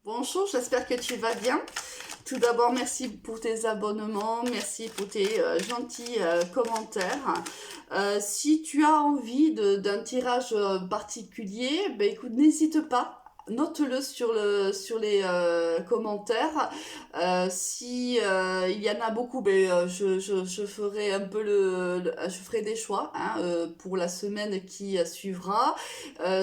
Bonjour, j'espère que tu vas bien. Tout d'abord, merci pour tes abonnements, merci pour tes gentils commentaires. Si tu as envie d'un tirage particulier, ben écoute, n'hésite pas. Note-le sur les commentaires. Si il y en a beaucoup, ben, je ferai un peu je ferai des choix hein, pour la semaine qui suivra.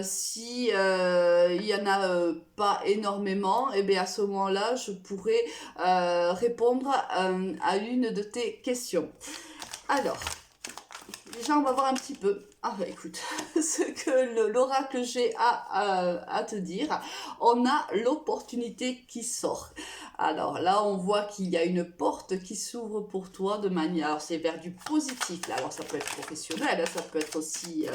Si il y en a pas énormément, et bien à ce moment-là, je pourrai répondre à une de tes questions. Alors, déjà, on va voir un petit peu. Ah bah écoute, ce que l'oracle j'ai à te dire, on a l'opportunité qui sort. Alors là, on voit qu'il y a une porte qui s'ouvre pour toi de manière, alors c'est vers du positif. Là, alors ça peut être professionnel, ça peut être aussi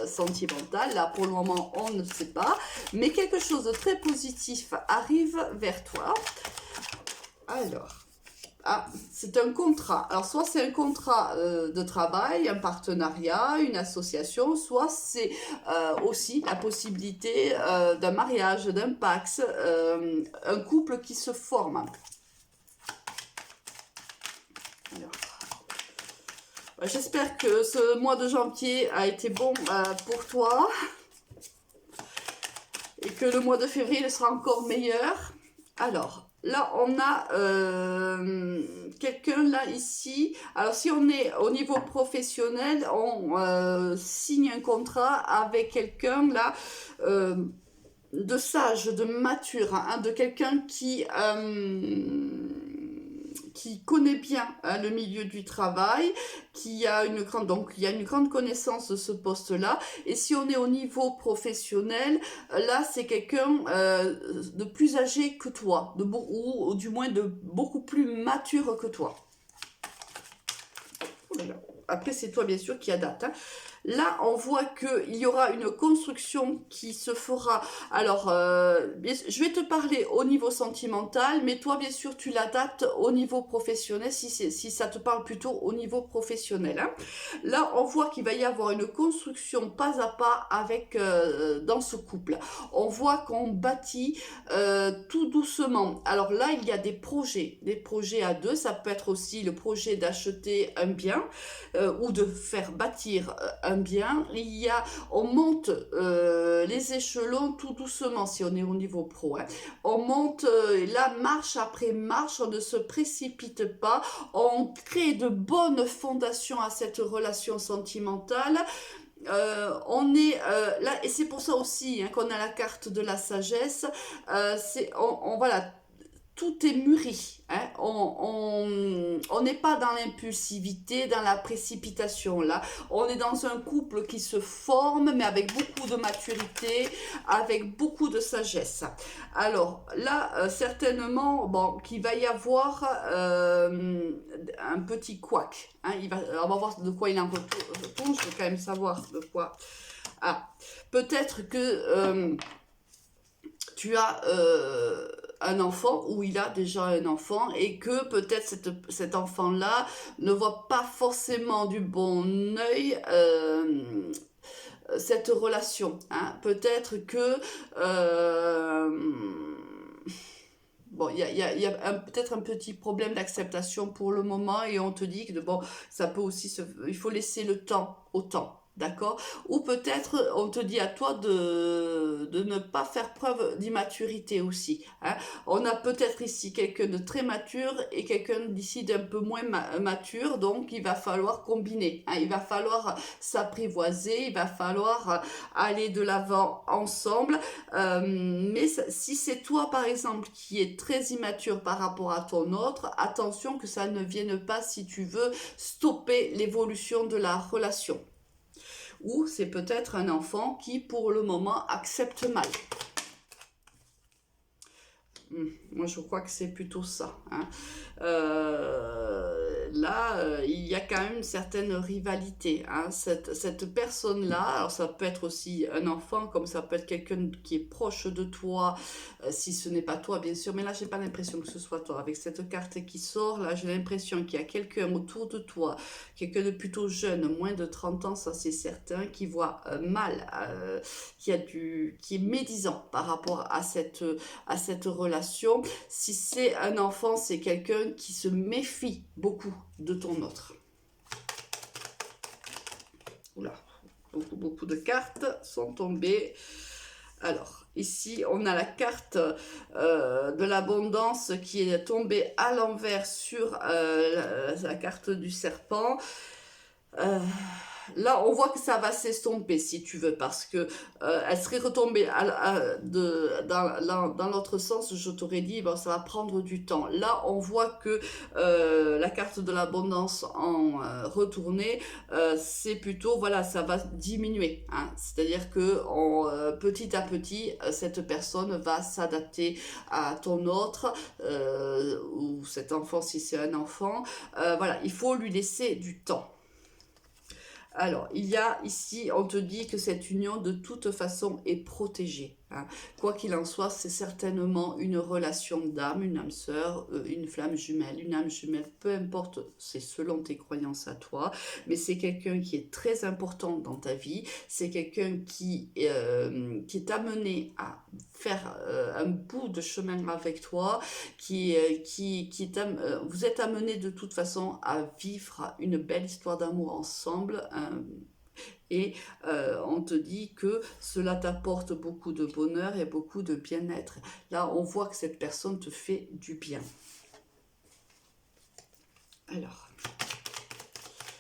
sentimental. Là, pour le moment, on ne sait pas, mais quelque chose de très positif arrive vers toi. Alors. Ah, c'est un contrat. Alors, soit c'est un contrat de travail, un partenariat, une association, soit c'est aussi la possibilité d'un mariage, d'un pax, un couple qui se forme. Alors, j'espère que ce mois de janvier a été bon pour toi et que le mois de février sera encore meilleur. Alors, là, on a quelqu'un là, ici. Alors, si on est au niveau professionnel, on signe un contrat avec quelqu'un là de sage, de mature, hein, de quelqu'un qui connaît bien hein, le milieu du travail, qui a une grande, donc il y a une grande connaissance de ce poste-là. Et si on est au niveau professionnel, là c'est quelqu'un de plus âgé que toi, ou du moins de beaucoup plus mature que toi. Après c'est toi bien sûr qui adapte. Hein. Là, on voit qu'il y aura une construction qui se fera. Alors, je vais te parler au niveau sentimental, mais toi, bien sûr, tu l'adaptes au niveau professionnel, si ça te parle plutôt au niveau professionnel. Hein. Là, on voit qu'il va y avoir une construction pas à pas dans ce couple. On voit qu'on bâtit tout doucement. Alors là, il y a des projets à deux. Ça peut être aussi le projet d'acheter un bien ou de faire bâtir un bien. On monte les échelons tout doucement si on est au niveau pro. Hein. On monte là marche après marche, on ne se précipite pas, on crée de bonnes fondations à cette relation sentimentale. On est là et c'est pour ça aussi hein, qu'on a la carte de la sagesse. Voilà, tout est mûri. Hein. On n'est pas dans l'impulsivité, dans la précipitation là. On est dans un couple qui se forme, mais avec beaucoup de maturité, avec beaucoup de sagesse. Alors là, certainement, bon, qu'il va y avoir un petit couac. Hein. On va voir de quoi il en retourne. Je veux quand même savoir de quoi. Ah, peut-être que tu as un enfant ou il a déjà un enfant et que peut-être cet enfant-là ne voit pas forcément du bon œil cette relation. Hein. Peut-être que bon, il y a peut-être un petit problème d'acceptation pour le moment et on te dit que bon, ça peut aussi il faut laisser le temps au temps. D'accord. Ou peut-être on te dit à toi de ne pas faire preuve d'immaturité aussi. Hein. On a peut-être ici quelqu'un de très mature et quelqu'un d'ici d'un peu moins mature, donc il va falloir combiner. Hein. Il va falloir s'apprivoiser, il va falloir aller de l'avant ensemble. Mais si c'est toi par exemple qui est très immature par rapport à ton autre, attention que ça ne vienne pas si tu veux stopper l'évolution de la relation. Ou c'est peut-être un enfant qui, pour le moment, accepte mal. Moi, je crois que c'est plutôt ça. Hein. là, il y a quand même une certaine rivalité. Hein. Cette personne-là, alors ça peut être aussi un enfant, comme ça peut être quelqu'un qui est proche de toi, si ce n'est pas toi, bien sûr. Mais là, j'ai pas l'impression que ce soit toi. Avec cette carte qui sort, là, j'ai l'impression qu'il y a quelqu'un autour de toi, quelqu'un de plutôt jeune, moins de 30 ans, ça c'est certain, qui voit mal, qui est médisant par rapport à cette relation. Si c'est un enfant, c'est quelqu'un qui se méfie beaucoup de ton autre. Oula, beaucoup de cartes sont tombées. Alors, ici, on a la carte de l'abondance qui est tombée à l'envers sur la carte du serpent. Là, on voit que ça va s'estomper, si tu veux, parce que elle serait retombée dans l'autre sens. Je t'aurais dit, bon, ça va prendre du temps. Là, on voit que la carte de l'abondance en retournée, c'est plutôt, voilà, ça va diminuer. Hein. C'est-à-dire que petit à petit, cette personne va s'adapter à ton autre, ou cet enfant, si c'est un enfant. Voilà, il faut lui laisser du temps. Alors, il y a ici, on te dit que cette union de toute façon est protégée. Hein. Quoi qu'il en soit, c'est certainement une relation d'âme, une âme sœur, une flamme jumelle, une âme jumelle, peu importe, c'est selon tes croyances à toi, mais c'est quelqu'un qui est très important dans ta vie, c'est quelqu'un qui est amené à faire un bout de chemin avec toi, vous êtes amené de toute façon à vivre une belle histoire d'amour ensemble, et on te dit que cela t'apporte beaucoup de bonheur et beaucoup de bien-être. Là, on voit que cette personne te fait du bien. Alors,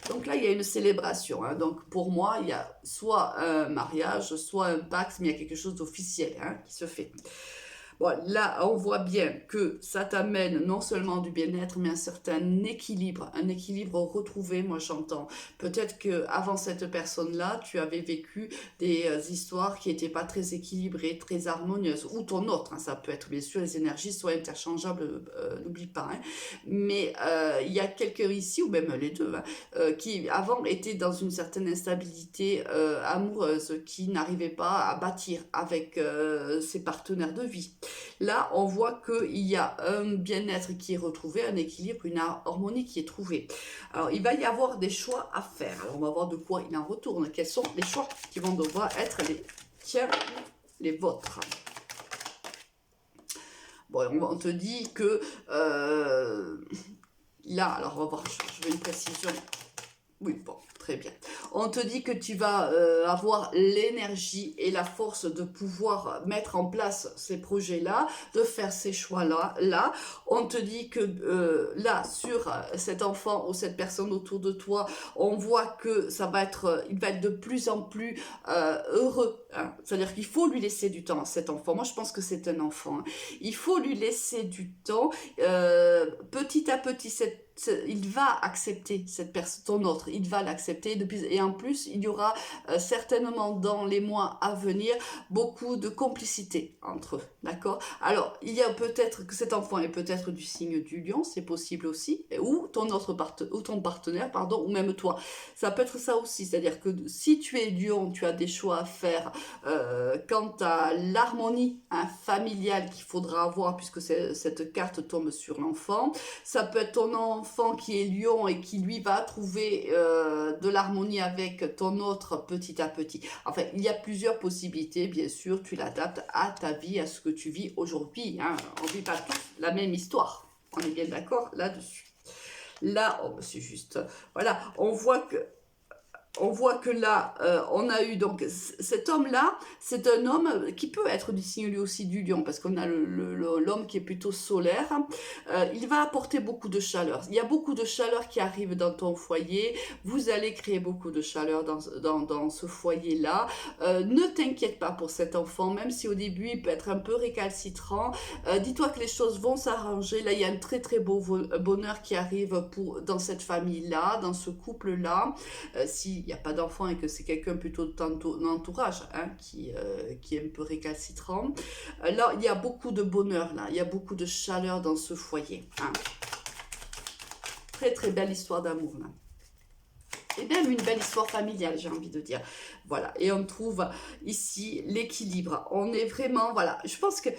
donc là, il y a une célébration. Hein. Donc, pour moi, il y a soit un mariage, soit un pacte, mais il y a quelque chose d'officiel qui se fait. Bon, là, on voit bien que ça t'amène non seulement du bien-être, mais un certain équilibre retrouvé, moi j'entends. Peut-être qu'avant cette personne-là, tu avais vécu des histoires qui n'étaient pas très équilibrées, très harmonieuses, ou ton autre, hein, ça peut être bien sûr, les énergies soient interchangeables, n'oublie pas. Hein. Mais il y a quelqu'un ici, ou même les deux, qui avant étaient dans une certaine instabilité amoureuse, qui n'arrivait pas à bâtir avec ses partenaires de vie. Là, on voit qu'il y a un bien-être qui est retrouvé, un équilibre, une harmonie qui est trouvée. Alors, il va y avoir des choix à faire. Alors, on va voir de quoi il en retourne. Quels sont les choix qui vont devoir être les tiens, les vôtres. Bon, on te dit que là, alors on va voir, je veux une précision. Oui, bon, très bien. On te dit que tu vas avoir l'énergie et la force de pouvoir mettre en place ces projets-là, de faire ces choix-là. Là, on te dit que là, sur cet enfant ou cette personne autour de toi, on voit que il va être de plus en plus heureux. Hein. C'est-à-dire qu'il faut lui laisser du temps à cet enfant. Moi, je pense que c'est un enfant. Hein. Il faut lui laisser du temps. Petit à petit, il va accepter cette personne, ton autre, il va l'accepter, et en plus il y aura certainement dans les mois à venir beaucoup de complicité entre eux, d'accord? Alors il y a peut-être que cet enfant est peut-être du signe du lion, c'est possible aussi, ou ton partenaire, pardon, ou même toi, ça peut être ça aussi, c'est-à-dire que si tu es lion, tu as des choix à faire quant à l'harmonie familiale qu'il faudra avoir, puisque cette carte tombe sur l'enfant. Ça peut être ton enfant qui est lion et qui lui va trouver de l'harmonie avec ton autre petit à petit. Enfin, il y a plusieurs possibilités, bien sûr, tu l'adaptes à ta vie, à ce que tu vis aujourd'hui. Hein. On ne vit pas tous la même histoire, on est bien d'accord là-dessus. Là, oh, c'est juste, voilà, on voit que là, on a eu donc cet homme-là, c'est un homme qui peut être du signe lui aussi du lion, parce qu'on a l'homme qui est plutôt solaire. Il va apporter beaucoup de chaleur. Il y a beaucoup de chaleur qui arrive dans ton foyer. Vous allez créer beaucoup de chaleur dans ce foyer-là. Ne t'inquiète pas pour cet enfant, même si au début il peut être un peu récalcitrant. Dis-toi que les choses vont s'arranger. Là, il y a un très très beau bonheur qui arrive dans cette famille-là, dans ce couple-là. S'il n'y a pas d'enfant et que c'est quelqu'un plutôt de ton entourage qui est un peu récalcitrant. Là, il y a beaucoup de bonheur, là. Il y a beaucoup de chaleur dans ce foyer. Hein. très très belle histoire d'amour là. Et même une belle histoire familiale, j'ai envie de dire. Voilà, et on trouve ici l'équilibre. On est vraiment, voilà, je pense que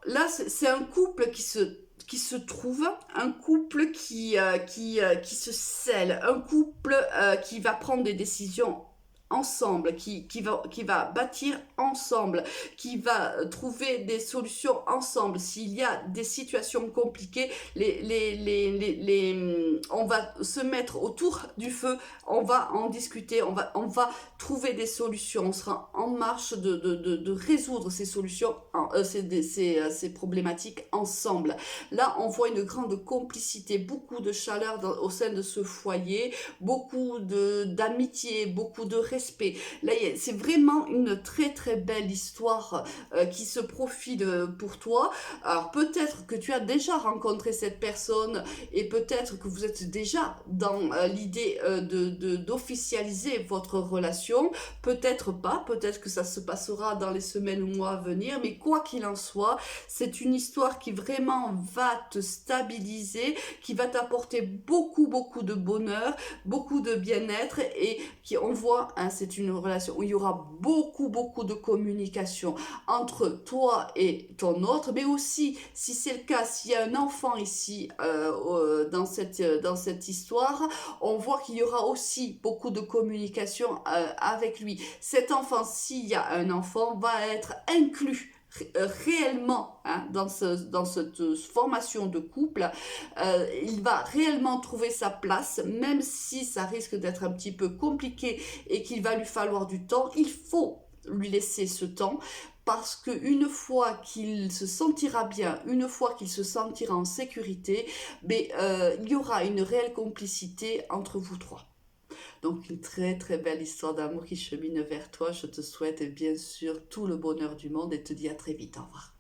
là, c'est un couple qui se trouve, un couple qui se scelle, un couple qui va prendre des décisions ensemble, qui va bâtir ensemble, qui va trouver des solutions ensemble. S'il y a des situations compliquées, on va se mettre autour du feu, on va en discuter, on va trouver des solutions, on sera en marche de résoudre ces solutions, ces problématiques ensemble. Là, on voit une grande complicité, beaucoup de chaleur au sein de ce foyer, beaucoup d'amitié, beaucoup de respect. Là, c'est vraiment une très très belle histoire qui se profile pour toi. Alors peut-être que tu as déjà rencontré cette personne et peut-être que vous êtes déjà dans l'idée d'officialiser votre relation. Peut-être pas, peut-être que ça se passera dans les semaines ou mois à venir, mais quoi qu'il en soit, c'est une histoire qui vraiment va te stabiliser, qui va t'apporter beaucoup beaucoup de bonheur, beaucoup de bien-être et qui, on voit, hein, c'est une relation où il y aura beaucoup beaucoup de communication entre toi et ton autre, mais aussi, si c'est le cas, s'il y a un enfant ici dans cette histoire, on voit qu'il y aura aussi beaucoup de communication avec lui. Cet enfant, s'il y a un enfant, va être inclus réellement hein, dans cette formation de couple, il va réellement trouver sa place, même si ça risque d'être un petit peu compliqué et qu'il va lui falloir du temps. Il faut lui laisser ce temps parce qu'une fois qu'il se sentira bien, une fois qu'il se sentira en sécurité, mais, il y aura une réelle complicité entre vous trois. Donc une très très belle histoire d'amour qui chemine vers toi. Je te souhaite bien sûr tout le bonheur du monde et te dis à très vite. Au revoir.